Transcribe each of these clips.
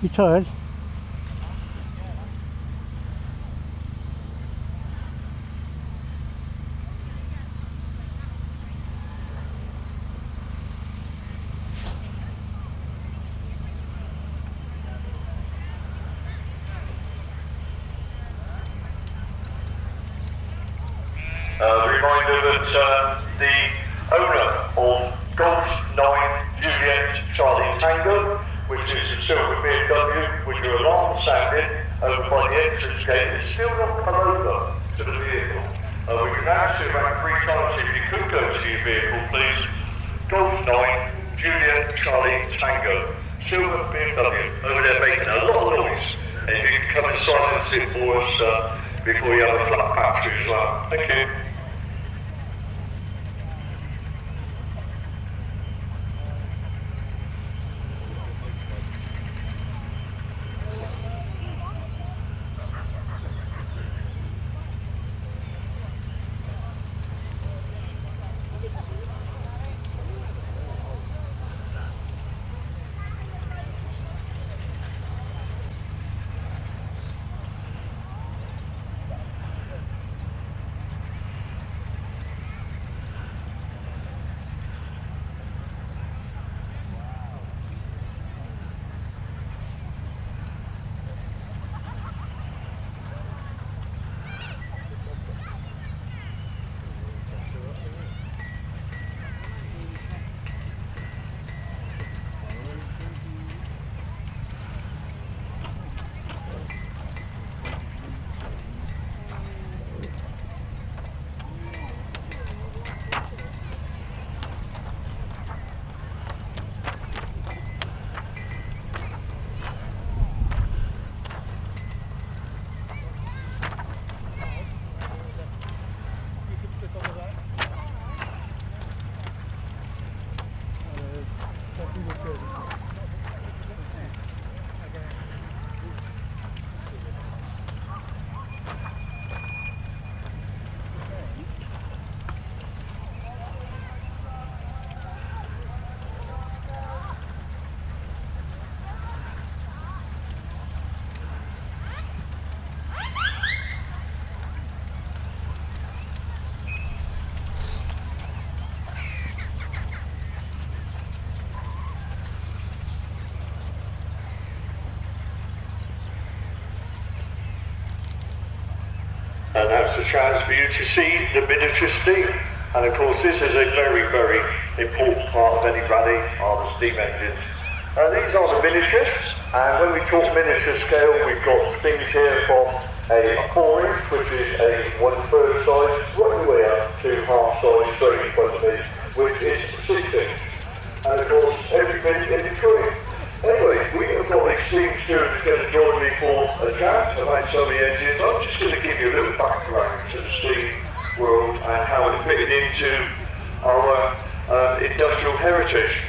You tired? Reminder that the owner of Golf 9 Juliet Charlie Tango, which is a silver BMW with your alarm sounding over by the entrance gate, is still not come over to the vehicle. We can ask you about 3 times if you could go to your vehicle, please. Golf 9 Juliet Charlie Tango, silver BMW, over there making a lot of noise. And if you can come and silence it for us before you have a flat battery as well. Thank you. And that's a chance for you to see the miniature steam. And of course this is a very, very important part of any rally, are the steam engines. These are the miniatures, and when we talk miniature scale, we've got things here from a 4 inch, which is a 1/3 size, right the way up to half size, straight in front of me, which is 6 inch. And of course everything in between. Anyway, we have got a steam steward who's going to join me for a chat about some of the engines. I'm just going to give you a little background to the steam world and how it fitted into our industrial heritage.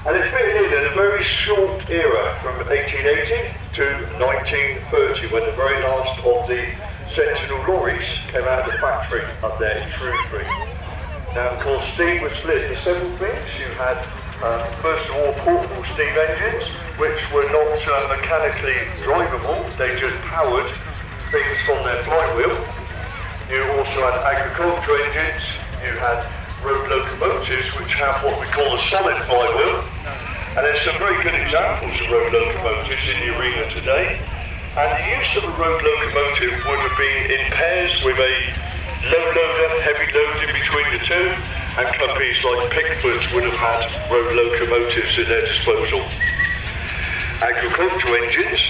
And it fitted in a very short era from 1880 to 1930, when the very last of the Sentinel lorries came out of the factory up there in Shrewsbury. Now, of course, steam was split into several things. You had first of all, portable steam engines, which were not mechanically drivable, they just powered things from their flywheel. You also had agricultural engines, you had road locomotives, which have what we call a solid flywheel. And there's some very good examples of road locomotives in the arena today. And the use of a road locomotive would have been in pairs with a low loader, heavy load in between the two, and companies like Pickford would have had road locomotives at their disposal. Agricultural engines,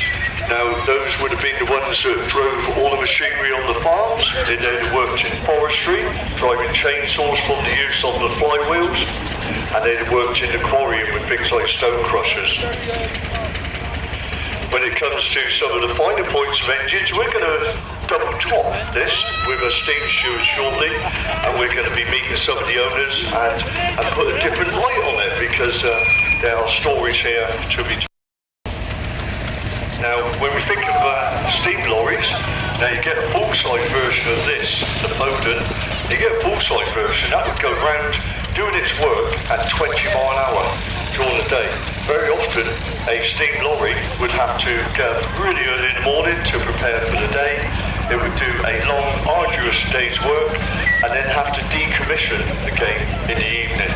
now those would have been the ones that drove all the machinery on the farms. They then worked in forestry, driving chainsaws from the use of the flywheels, and they worked in the quarrying with things like stone crushers. When it comes to some of the finer points of engines, we're going to double top this with a steam steward shortly, and we're going to be meeting some of the owners and put a different light on it, because there are stories here to be told. Now, when we think of steam lorries, now you get a full-size version of this, the Bowden. You get a full-size version, that would go round doing its work at 20 mile an hour during the day. very often a steam lorry would have to get up really early in the morning to prepare for the day. It would do a long, arduous day's work and then have to decommission again in the evening.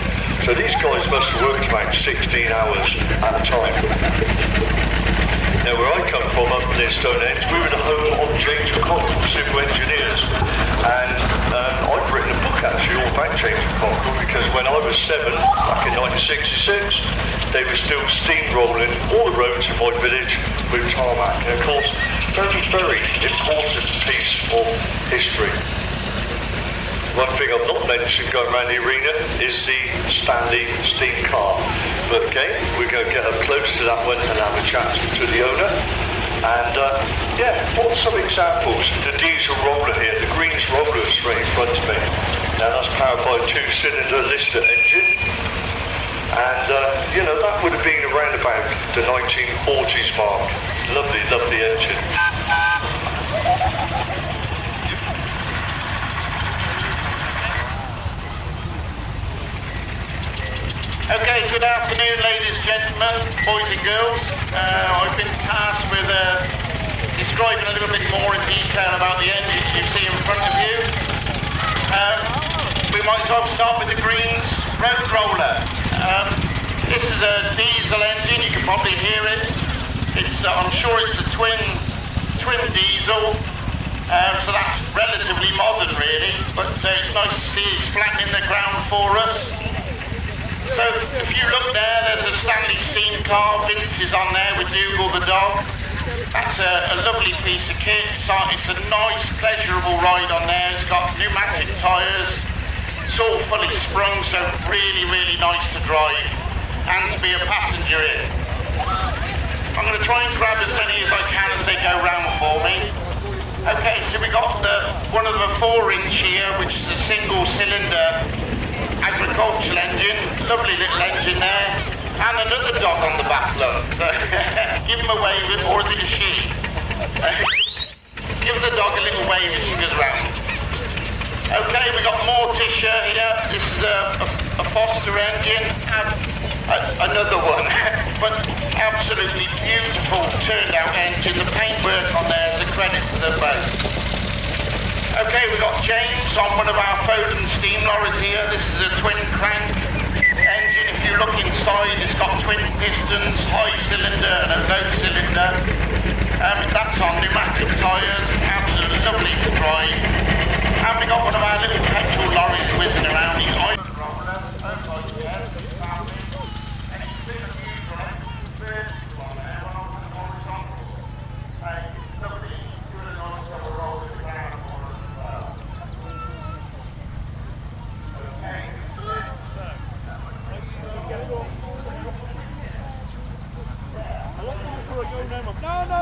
So these guys must have worked about 16 hours at a time. Now where I come from up near Stonehenge, we were the home of James Cockle, civil engineers, and I've written a book actually all about James Cockle because when I was 7, back in 1966, they were still steamrolling all the roads in my village with tarmac. And of course, very, very important piece of history. One thing I've not mentioned going around the arena is the Stanley steam car. But again, we're going to get up close to that one and have a chat to the owner. And yeah, what's some examples? The diesel roller here, the Greens roller straight in front of me. Now that's powered by a 2-cylinder Lister engine. And you know, that would have been around about the 1940s mark. Lovely, lovely engine. Okay, good afternoon ladies, gentlemen, boys and girls. I've been tasked with describing a little bit more in detail about the engines you see in front of you. We might as well start with the Greens Road Roller. This is a diesel engine, you can probably hear it. It's, I'm sure it's a twin diesel, so that's relatively modern really, but it's nice to see it's flattening the ground for us. So if you look there, there's a Stanley steam car. Vince is on there with Dougal the dog. That's a lovely piece of kit. It's a nice, pleasurable ride on there. It's got pneumatic tyres. It's all fully sprung, so really, really nice to drive and to be a passenger in. I'm going to try and grab as many as I can as they go round for me. Okay, so we got one of the 4-inch here, which is a single-cylinder agricultural engine, lovely little engine there, and another dog on the back, look. So give him a wave, or is it a she? Give the dog a little wave as she goes around. Okay, we got Morticia here. This is a Foster engine, another one, but absolutely beautiful turned out engine. The paintwork on there is a credit to them both. Okay, we've got James on one of our Foden steam lorries here. This is a twin crank engine. If you look inside, it's got twin pistons, high cylinder and a low cylinder. That's on pneumatic tyres, absolutely lovely to drive. And we got one of our little petrol lorries whizzing around.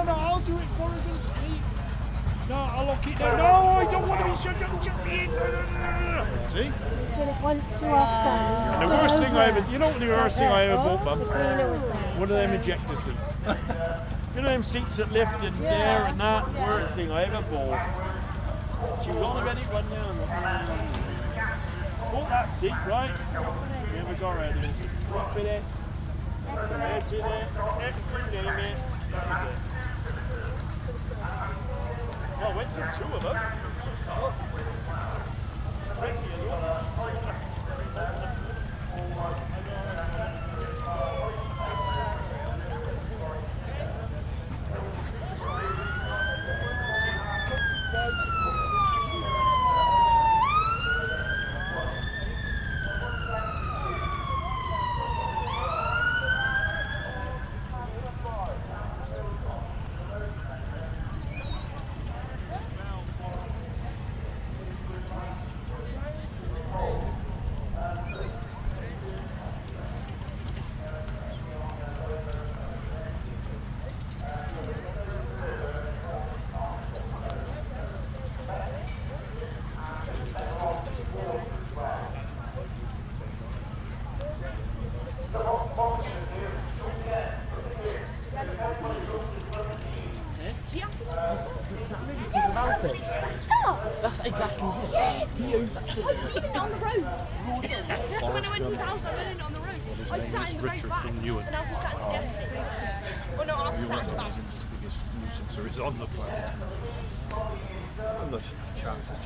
No, I'll do it for her, Steve. No, I'll lock it down. No, I don't want to be shut up. Shut me in. No. See? Did it once too often. And the worst thing I ever, you know what the worst thing I ever bought, Mum? The cleaner was there. One of them ejector seats. You know them seats that lift and there and that? The worst thing I ever bought. She was on a ready one now. Bought that seat, right? Never got ready. Sleep in it. Right in it. Everything in it. That was it. Well, I went through 2 of them. Oh. That's exactly what he owns that. On the road. When I went to his house, I learned it on the road. I sat in the road back, and I sat this nuisance is on the planet. I'm not sure if chance is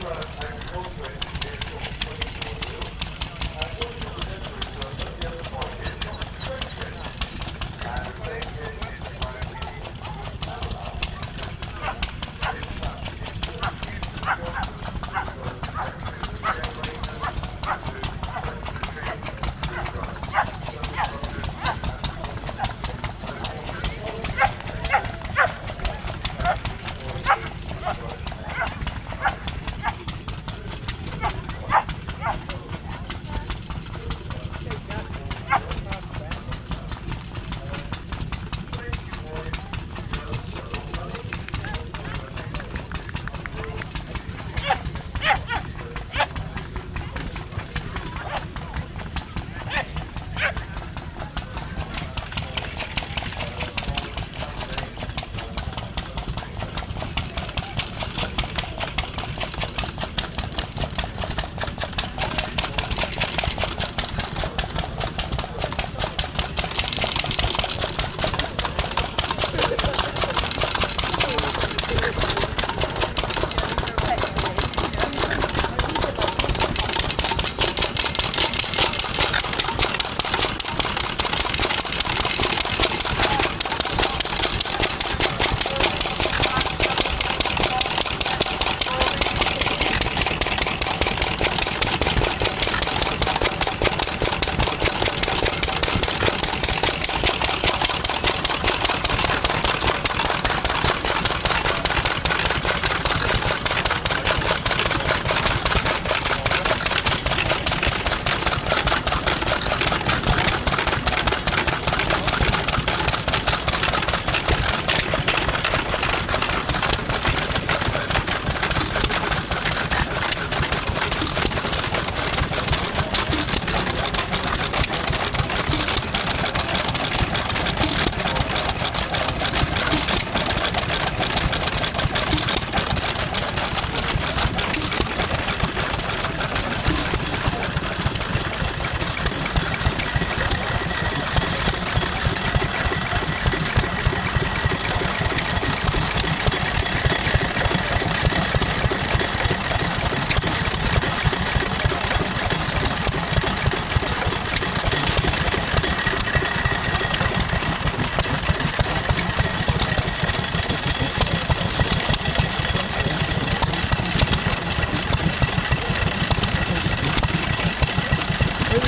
Right.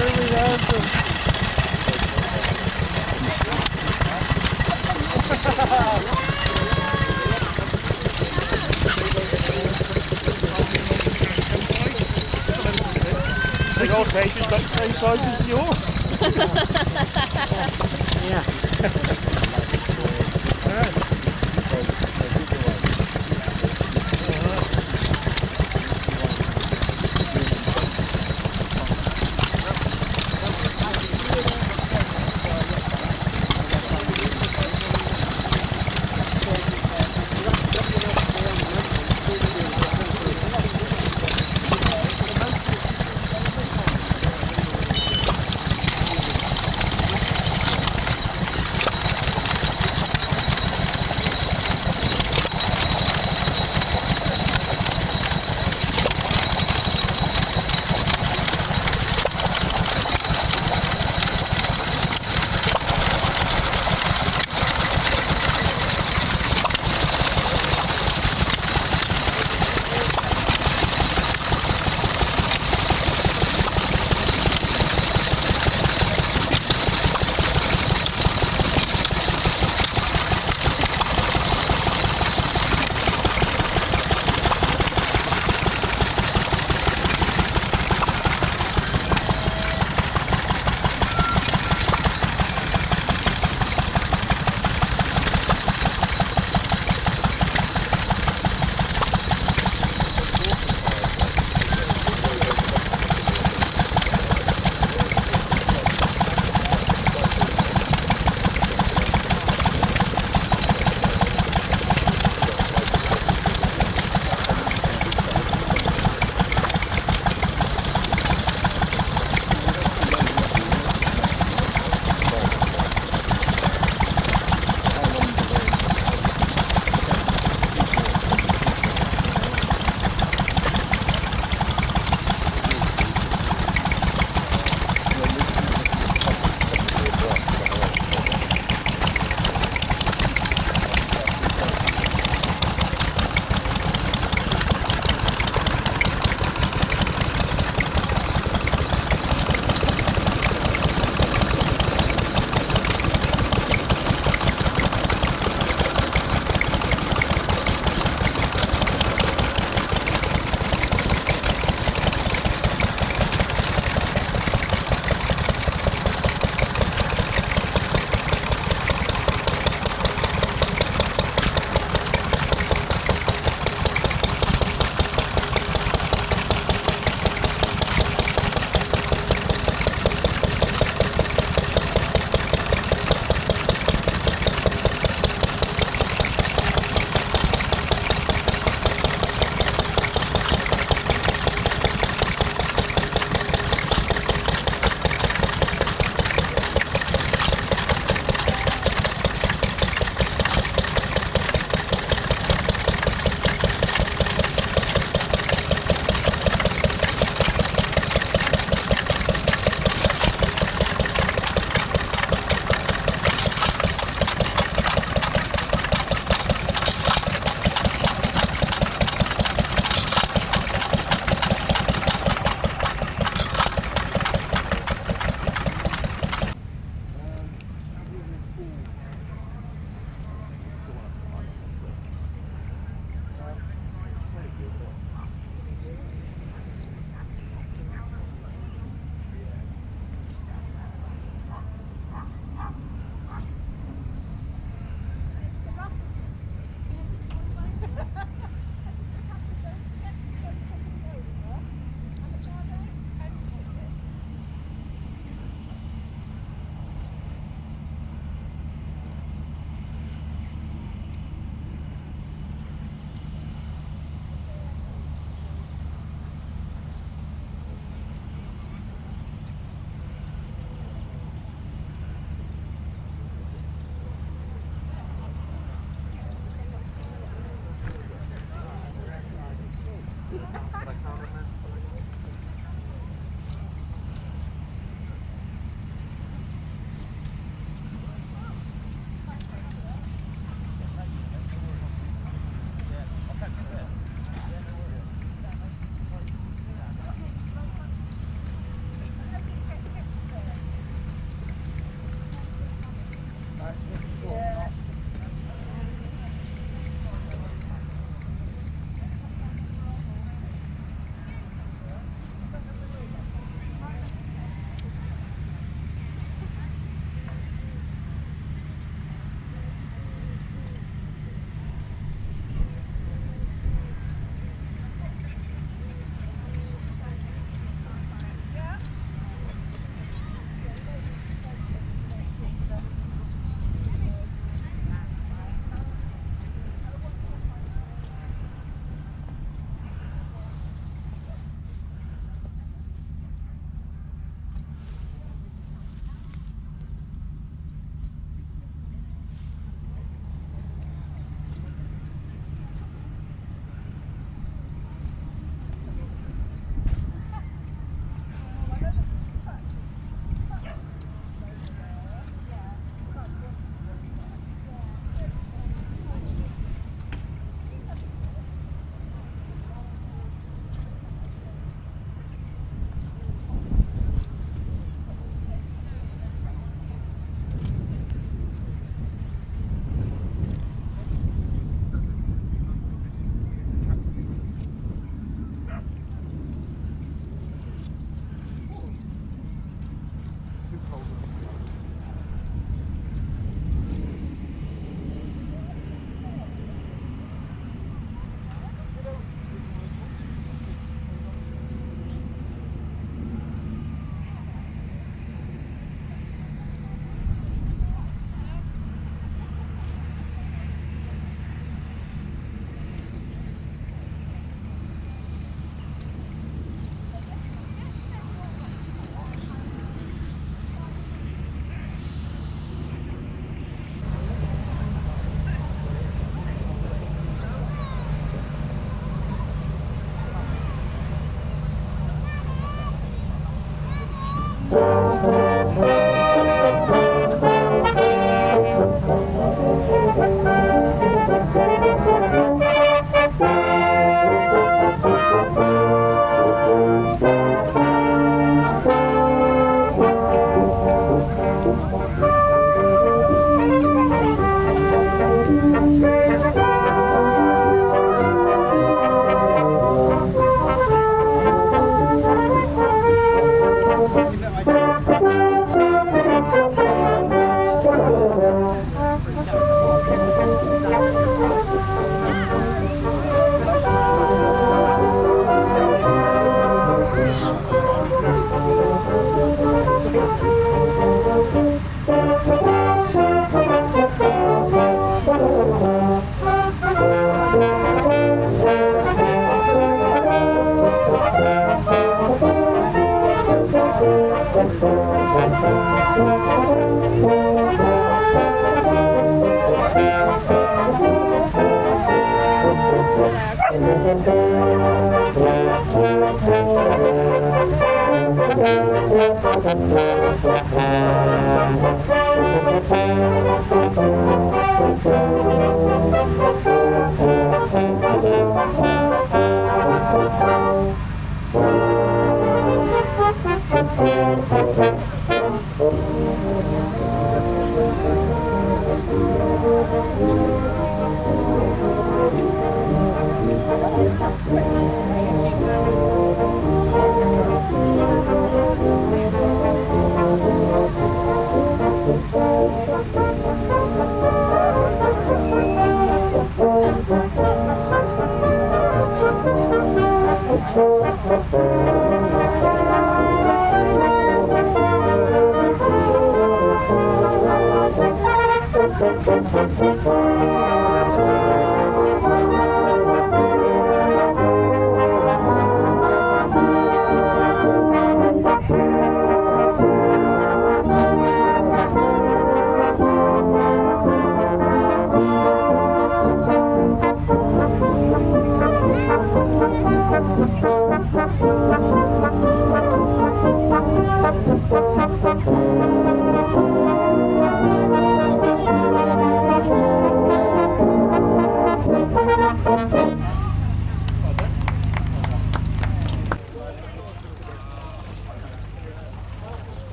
Big old station's about the same size as yours.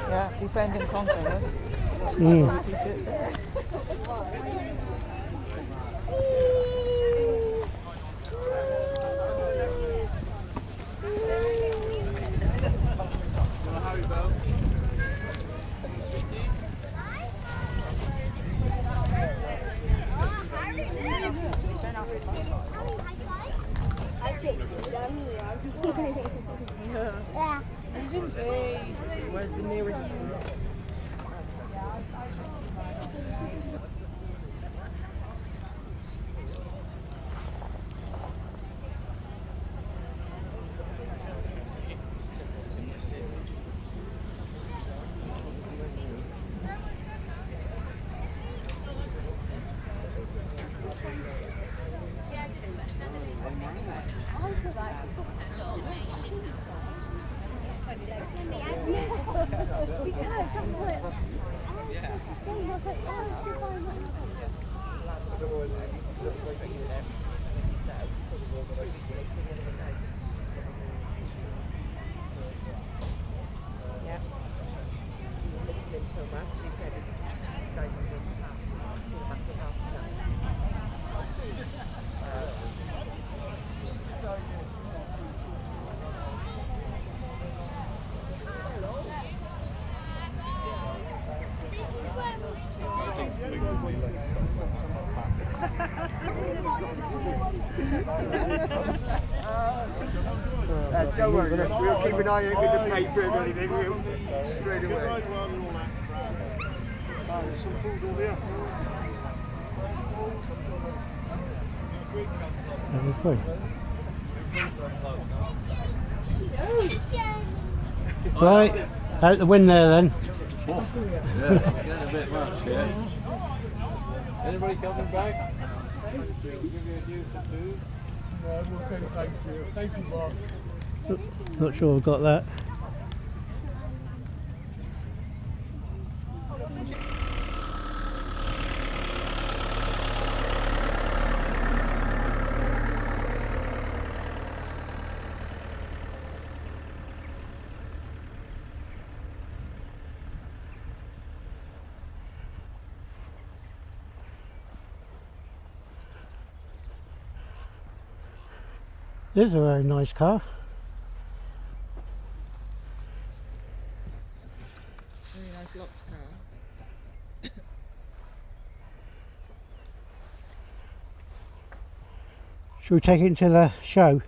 Yeah, defend and conquer, huh? Mm. T-shirts, eh? Where's the nearest? Yeah. Missing him so much. He said he's going to a massive heart attack. Don't worry, we'll keep an eye out with the paper and everything. We'll straight away. There's some food over here. Right, out the wind there then. Yeah, getting a bit much, yeah. Anybody coming back? Give you a due for food? No, okay, thank you. Thank you, boss. Not sure I've got that. This is a very nice car. Very nice locked car. Shall we take it to the show?